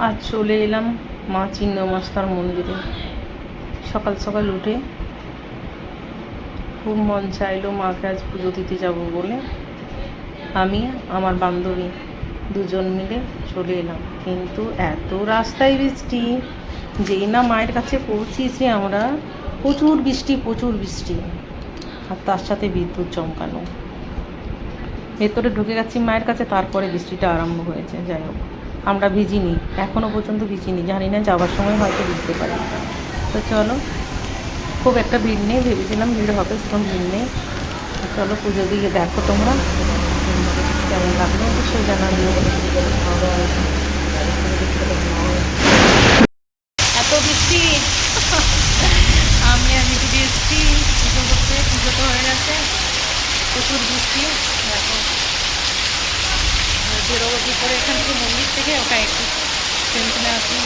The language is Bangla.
আজ চলে এলাম মা ছিন্নমস্তার মন্দিরে। সকাল সকাল উঠে খুব মন চাইলো মাকে আজ পুজো দিতে যাব বলে আমি আমার বান্ধবী দুজন মিলে চলে এলাম। কিন্তু এত রাস্তায় বৃষ্টি, যেই না মায়ের কাছে পৌঁছেছি আমরা, প্রচুর বৃষ্টি, আর তার সাথে বিদ্যুৎ চমকানো। ভেতরে ঢুকে গেছি মায়ের কাছে, তারপরে বৃষ্টিটা আরম্ভ হয়েছে। যাই হোক, আমরা ভিজিনি, এখনও পর্যন্ত ভিজিনি, জানি না যাওয়ার সময় হয়তো ভিজতে পারি। তো চলো, খুব একটা ভিড় নেই, ভেবেছিলাম ভিড় হবে, সেরকম ভিড় নেই। চলো পুজো দিয়ে দেখো তোমরা কেমন লাগলো, অবশ্যই জানাবে। এত বৃষ্টি আমি মিটিয়ে এসেছি পুজো করতে। পুজো তো হয়ে গেছে, প্রচুর বৃষ্টি। দেখো বেরোবো কী করে এখান থেকে, মন্দির থেকে ওটা একটু টেনশনে আছি।